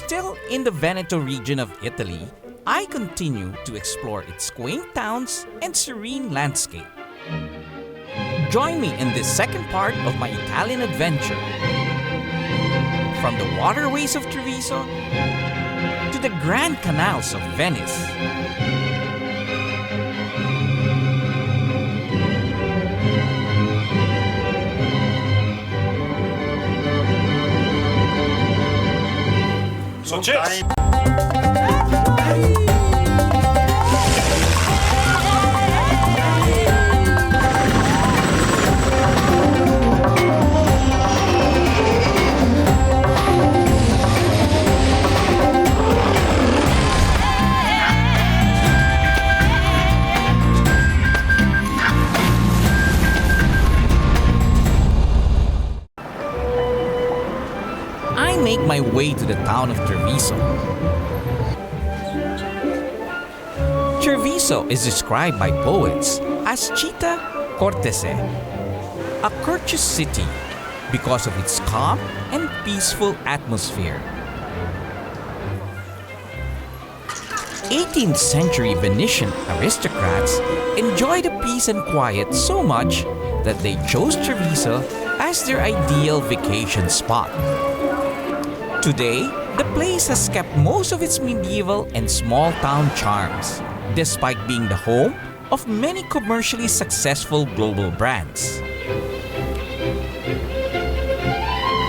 Still in the Veneto region of Italy, I continue to explore its quaint towns and serene landscape. Join me in this second part of my Italian adventure. From the waterways of Treviso to the grand canals of Venice. So cheers! I make my way to the town of Treviso. Treviso is described by poets as Città Cortese, a courteous city because of its calm and peaceful atmosphere. 18th century Venetian aristocrats enjoyed the peace and quiet so much that they chose Treviso as their ideal vacation spot. Today, the place has kept most of its medieval and small-town charms, despite being the home of many commercially successful global brands.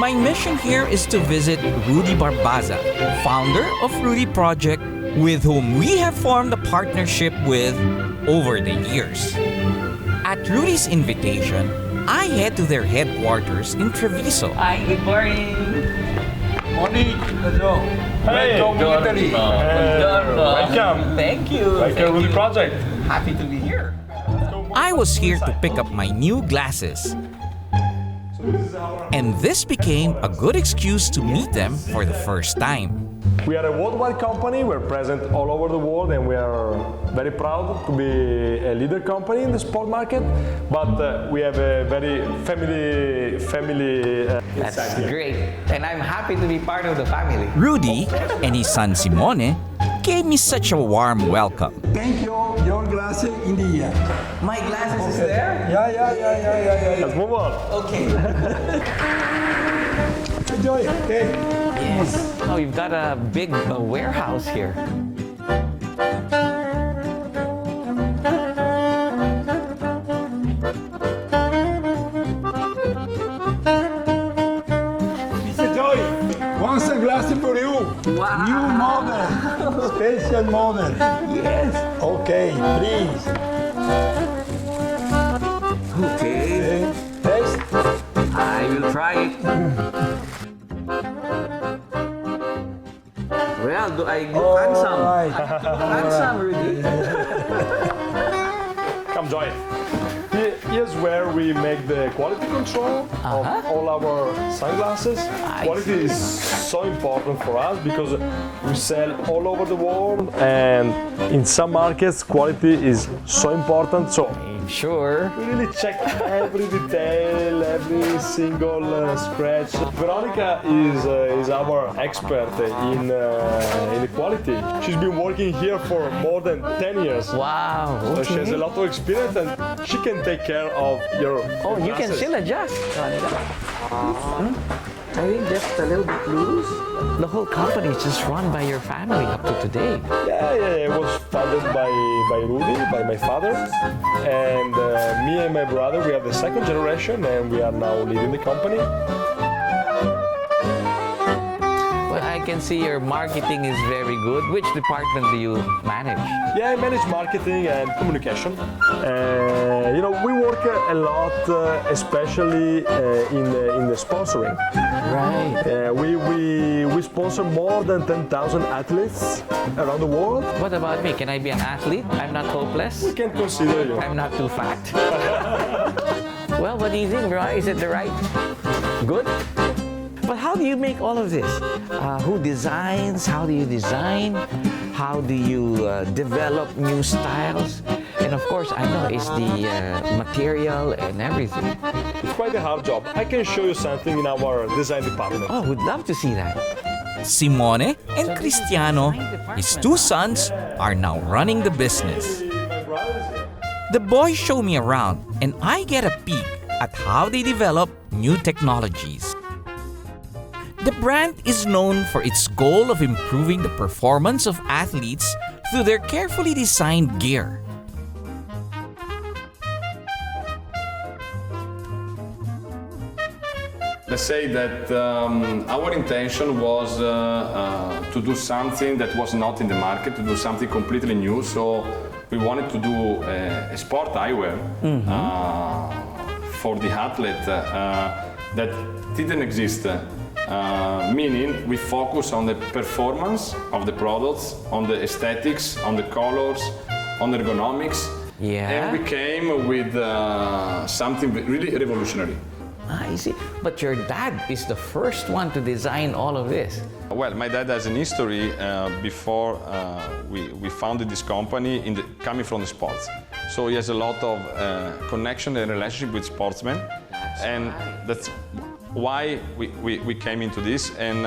My mission here is to visit Rudy Barbaza, founder of Rudy Project, with whom we have formed a partnership with over the years. At Rudy's invitation, I head to their headquarters in Treviso. Hi, good morning. Morning! Hey! Welcome to Italy. Welcome! Thank you. Welcome to the project. Happy to be here. I was here to pick up my new glasses. And this became a good excuse to meet them for the first time. We are a worldwide company. We're present all over the world, and we are very proud to be a leader company in the sport market. But we have a very family. That's great. And I'm happy to be part of the family. Rudy and his son Simone gave me such a warm welcome. Thank you. Your glasses in the ear. My glasses is there? Yeah. Let's move on. Okay. Enjoy. Okay. Yes. Oh, you've got a big warehouse here. Mr. Joy, one sunglasses for you. Wow. New model. Special model. Yes. Okay, please. Okay. Taste. I will try it. Well, do I look handsome? right. I look handsome, Rudy. Come join. Here's where we make the quality control of all our sunglasses. Quality is so important for us because we sell all over the world, and in some markets quality is so important. So Sure. we really check every detail, every single scratch. Veronica is our expert in the quality. She's been working here for more than 10 years. Wow. So she has a lot of experience, and she can take care of your Oh, you can glasses. still adjust. I think just a little bit loose. The whole company is just run by your family up to today. Yeah. It was founded by Rudy, by my father, and me and my brother. We are the second generation, and we are now leading the company. Well, I can see your marketing is very good. Which department do you manage? Yeah, I manage marketing and communication. We work a lot, especially in the sponsoring. Right. We sponsor more than 10,000 athletes around the world. What about me? Can I be an athlete? I'm not hopeless. We can consider you. I'm not too fat. Well, what do you think, Roy? Is it the right? Good? But how do you make all of this? Who designs? How do you design? How do you develop new styles? And of course, I know it's the material and everything. It's quite a hard job. I can show you something in our design department. Oh, would love to see that. Simone and Cristiano, his two sons, are now running the business. The boys show me around and I get a peek at how they develop new technologies. The brand is known for its goal of improving the performance of athletes through their carefully designed gear. Let's say that our intention was to do something that was not in the market, to do something completely new. So we wanted to do a sport eyewear for the athlete that didn't exist. Meaning we focus on the performance of the products, on the aesthetics, on the colors, on ergonomics. Yeah. And we came with something really revolutionary. I see. But your dad is the first one to design all of this. Well, my dad has an history before we founded this company coming from the sports. So he has a lot of connection and relationship with sportsmen. That's why we came into this. And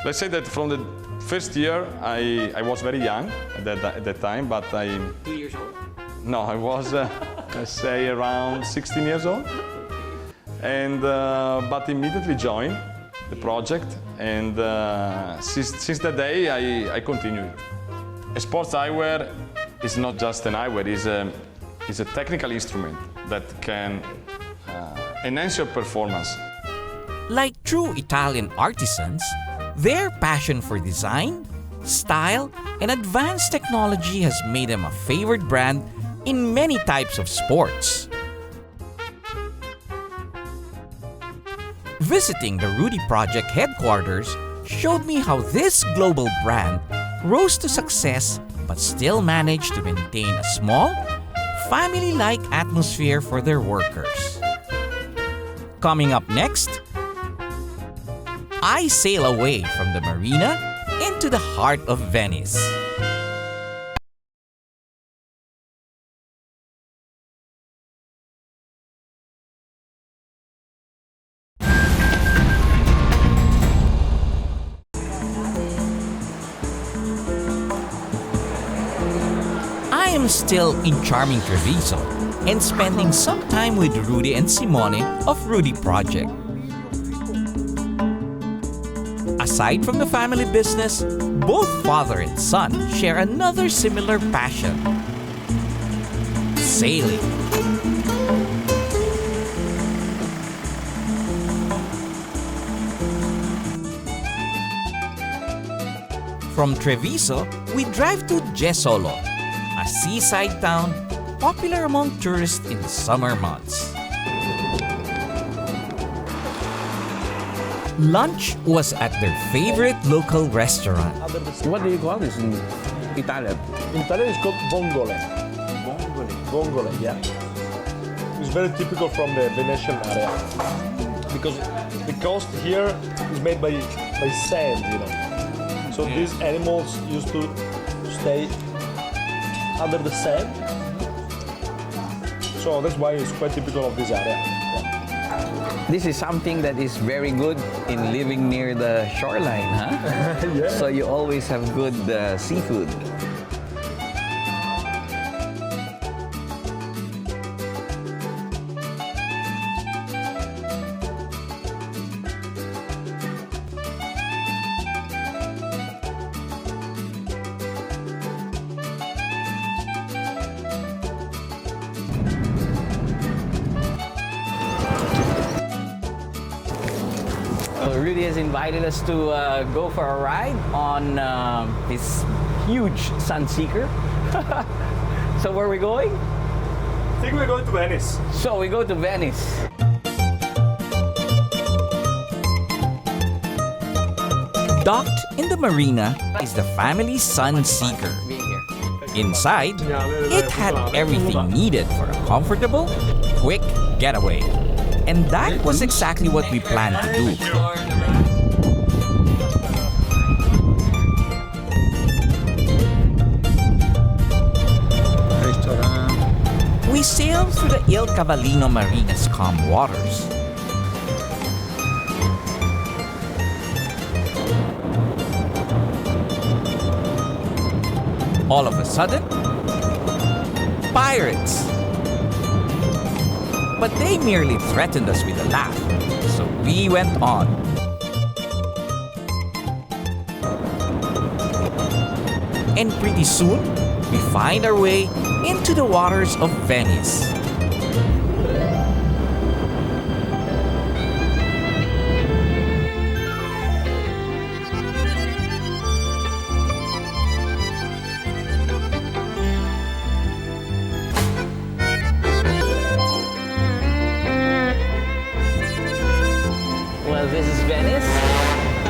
let's say that from the first year, I was very young at that time, but 2 years old? No, I was, let's say, around 16 years old. And but immediately joined the project, and since that day I continued. A sports eyewear is not just an eyewear; it's a technical instrument that can enhance your performance. Like true Italian artisans, their passion for design, style, and advanced technology has made them a favored brand in many types of sports. Visiting the Rudy Project headquarters showed me how this global brand rose to success but still managed to maintain a small, family-like atmosphere for their workers. Coming up next, I sail away from the marina into the heart of Venice. I am still in charming Treviso and spending some time with Rudy and Simone of Rudy Project. Aside from the family business, both father and son share another similar passion: sailing. From Treviso, we drive to Jesolo, a seaside town popular among tourists in the summer months. Lunch was at their favorite local restaurant. What do you call this in Italian? In Italian it's called vongole. Vongole, yeah. It's very typical from the Venetian area because the coast here is made by sand, you know. So these animals used to stay under the sand. So that's why it's quite typical of this area. This is something that is very good in living near the shoreline, huh? Yeah. So you always have good seafood. Rudy has invited us to go for a ride on his huge Sunseeker. So where are we going? I think we're going to Venice. So we go to Venice. Docked in the marina is the family Sunseeker. Inside, it had everything needed for a comfortable, quick getaway. And that was exactly what we planned to do. We sailed through the Il Cavallino Marina's calm waters. All of a sudden, pirates! But they merely threatened us with a laugh, so we went on. And pretty soon, we find our way into the waters of Venice. Well, this is Venice.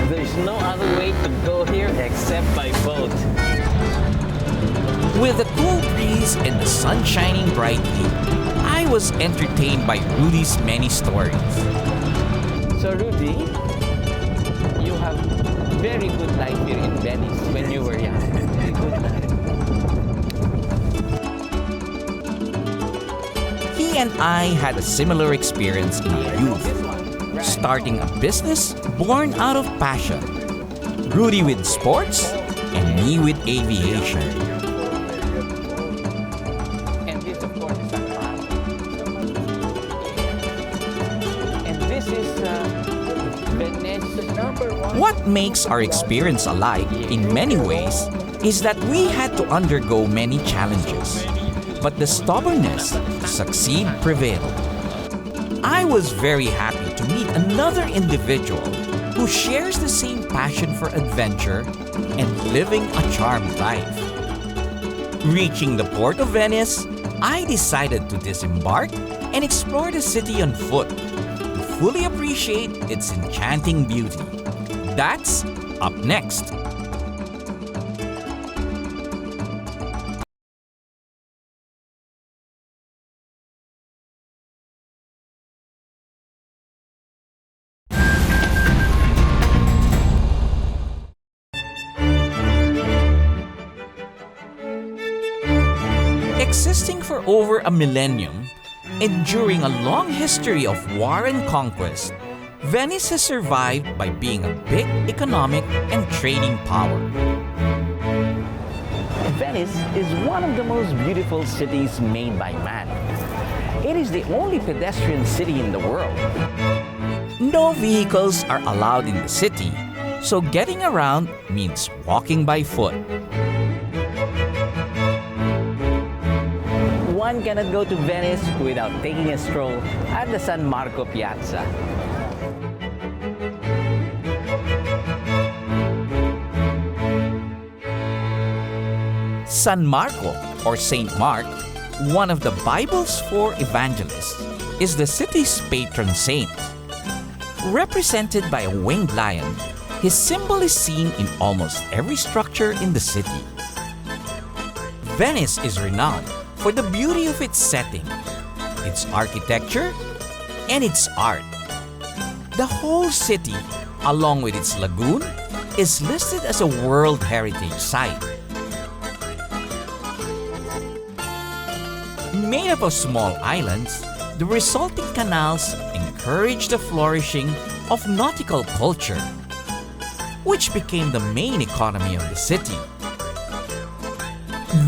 There's no other way to go here except by boat. With a cool breeze and the sun shining brightly, I was entertained by Rudy's many stories. So Rudy, you have very good life here in Venice when you were young. Very good life. He and I had a similar experience in our youth, starting a business born out of passion. Rudy with sports and me with aviation. And this, of course, is Amalfi. And this is Venice number one. What makes our experience alike in many ways is that we had to undergo many challenges, but the stubbornness to succeed prevailed. I was very happy to meet another individual who shares the same passion for adventure and living a charmed life. Reaching the port of Venice, I decided to disembark and explore the city on foot to fully appreciate its enchanting beauty. That's up next. Existing for over a millennium, enduring a long history of war and conquest, Venice has survived by being a big economic and trading power. Venice is one of the most beautiful cities made by man. It is the only pedestrian city in the world. No vehicles are allowed in the city, so getting around means walking by foot. One cannot go to Venice without taking a stroll at the San Marco Piazza. San Marco, or Saint Mark, one of the Bible's 4 evangelists, is the city's patron saint. Represented by a winged lion, his symbol is seen in almost every structure in the city. Venice is renowned for the beauty of its setting, its architecture, and its art. The whole city, along with its lagoon, is listed as a World Heritage Site. Made up of small islands, the resulting canals encourage the flourishing of nautical culture, which became the main economy of the city.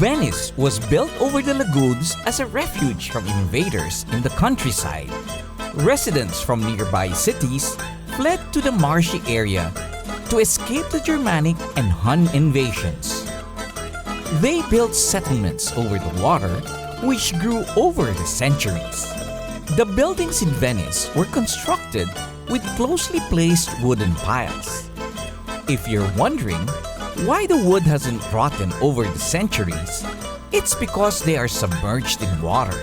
Venice was built over the lagoons as a refuge from invaders in the countryside. Residents from nearby cities fled to the marshy area to escape the Germanic and Hun invasions. They built settlements over the water, which grew over the centuries. The buildings in Venice were constructed with closely placed wooden piles. If you're wondering why the wood hasn't rotten over the centuries, it's because they are submerged in water,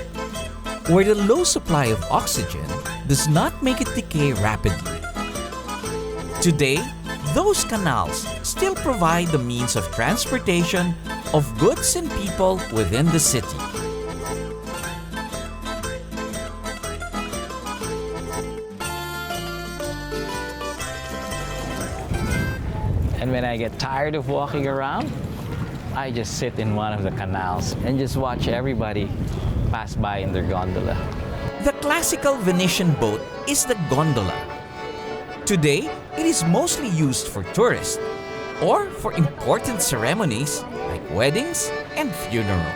where the low supply of oxygen does not make it decay rapidly. Today, those canals still provide the means of transportation of goods and people within the city. And when I get tired of walking around, I just sit in one of the canals and just watch everybody pass by in their gondola. The classical Venetian boat is the gondola. Today, it is mostly used for tourists or for important ceremonies like weddings, and funerals.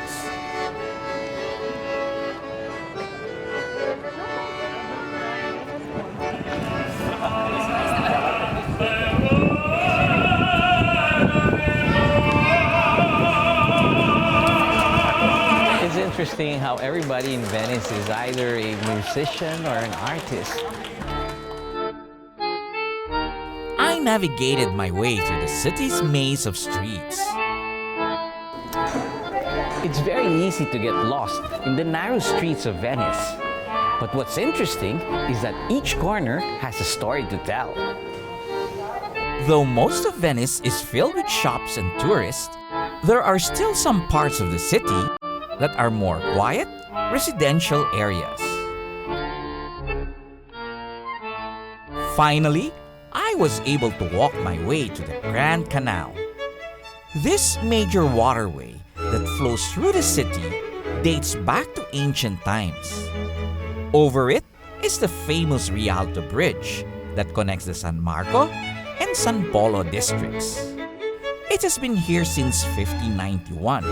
It's interesting how everybody in Venice is either a musician or an artist. I navigated my way through the city's maze of streets. It's very easy to get lost in the narrow streets of Venice. But what's interesting is that each corner has a story to tell. Though most of Venice is filled with shops and tourists, there are still some parts of the city that are more quiet, residential areas. Finally, I was able to walk my way to the Grand Canal. This major waterway that flows through the city dates back to ancient times. Over it is the famous Rialto Bridge that connects the San Marco and San Polo districts. It has been here since 1591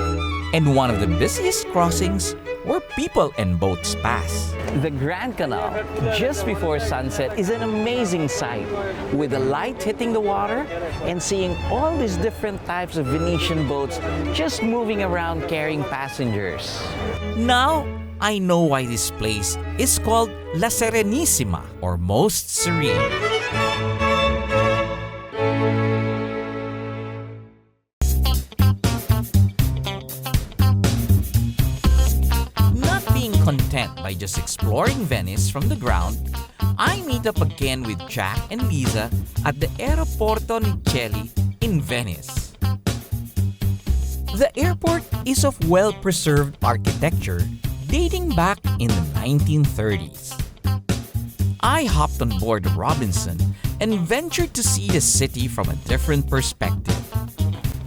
and one of the busiest crossings where people and boats pass. The Grand Canal, just before sunset, is an amazing sight, with the light hitting the water and seeing all these different types of Venetian boats just moving around carrying passengers. Now, I know why this place is called La Serenissima, or Most Serene. Not being content by just exploring Venice from the ground, I meet up again with Jack and Lisa at the Aeroporto Nicelli in Venice. The airport is of well-preserved architecture dating back in the 1930s. I hopped on board the Robinson and ventured to see the city from a different perspective.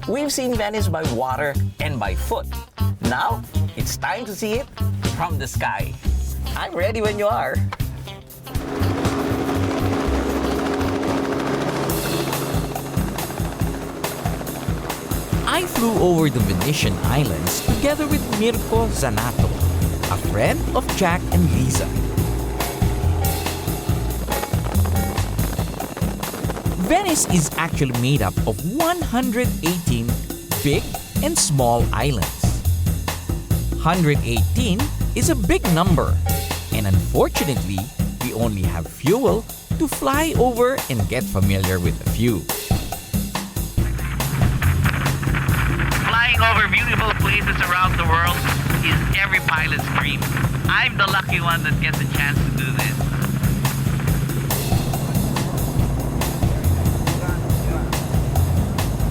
We've seen Venice by water and by foot. Now, it's time to see it from the sky. I'm ready when you are. I flew over the Venetian islands together with Mirko Zanato, a friend of Jack and Lisa. Venice is actually made up of 118 big and small islands. 118 is a big number, and unfortunately, we only have fuel to fly over and get familiar with a few. Flying over beautiful places around the world is every pilot's dream. I'm the lucky one that gets a chance to do this.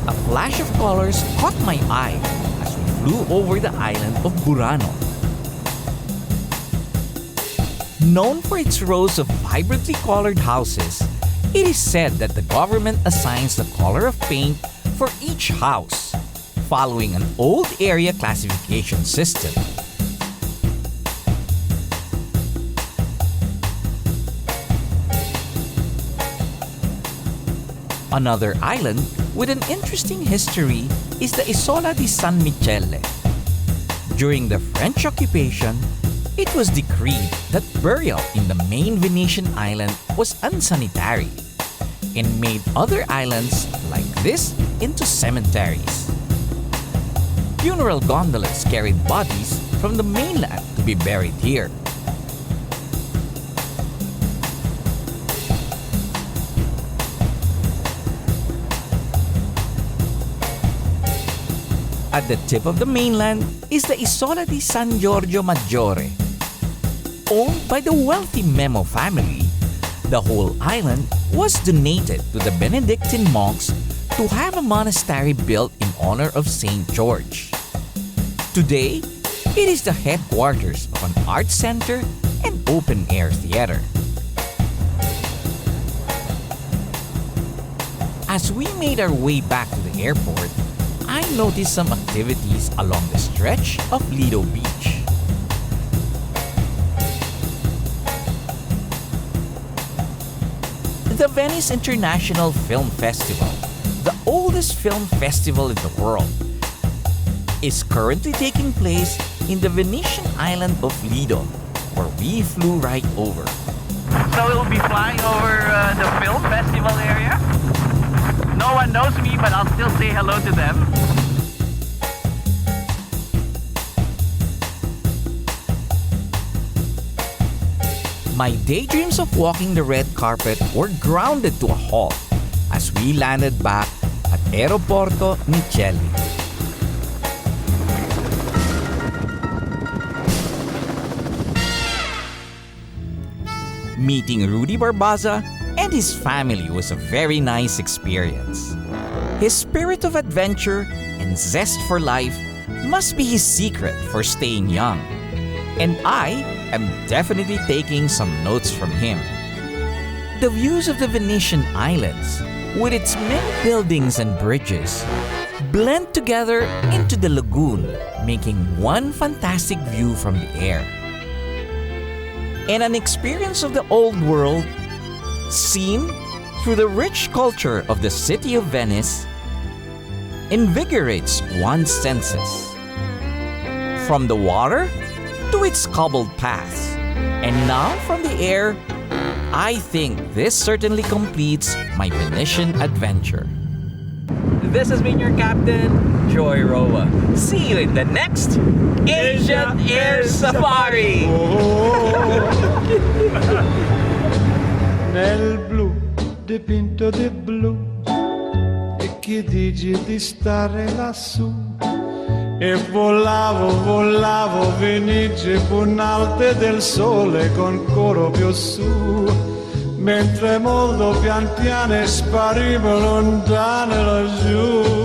A flash of colors caught my eye as we flew over the island of Burano. Known for its rows of vibrantly colored houses, it is said that the government assigns the color of paint for each house, following an old area classification system. Another island with an interesting history is the Isola di San Michele. During the French occupation, it was decreed that burial in the main Venetian island was unsanitary and made other islands like this into cemeteries. Funeral gondolas carried bodies from the mainland to be buried here. At the tip of the mainland is the Isola di San Giorgio Maggiore. Owned by the wealthy Memo family, the whole island was donated to the Benedictine monks to have a monastery built in honor of Saint George. Today, it is the headquarters of an art center and open-air theater. As we made our way back to the airport, I noticed some activities along the stretch of Lido Beach. The Venice International Film Festival, the oldest film festival in the world, is currently taking place in the Venetian island of Lido, where we flew right over. So we'll be flying over the film festival area. No one knows me, but I'll still say hello to them. My daydreams of walking the red carpet were grounded to a halt as we landed back at Aeroporto Micheli. Meeting Rudy Barbaza and his family was a very nice experience. His spirit of adventure and zest for life must be his secret for staying young. And I am definitely taking some notes from him. The views of the Venetian islands, with its many buildings and bridges, blend together into the lagoon, making one fantastic view from the air. And an experience of the old world, seen through the rich culture of the city of Venice, invigorates one's senses. From the water to its cobbled paths, and now from the air, I think this certainly completes my Venetian adventure. This has been your captain, Joy Roa. See you in the next Asian Air Safari! Nel blu, dipinto di blu, e chi dici di stare lassù? E volavo, Venice, punalte del sole con coro più su, mentre molto pian piano sparivo lontano laggiù.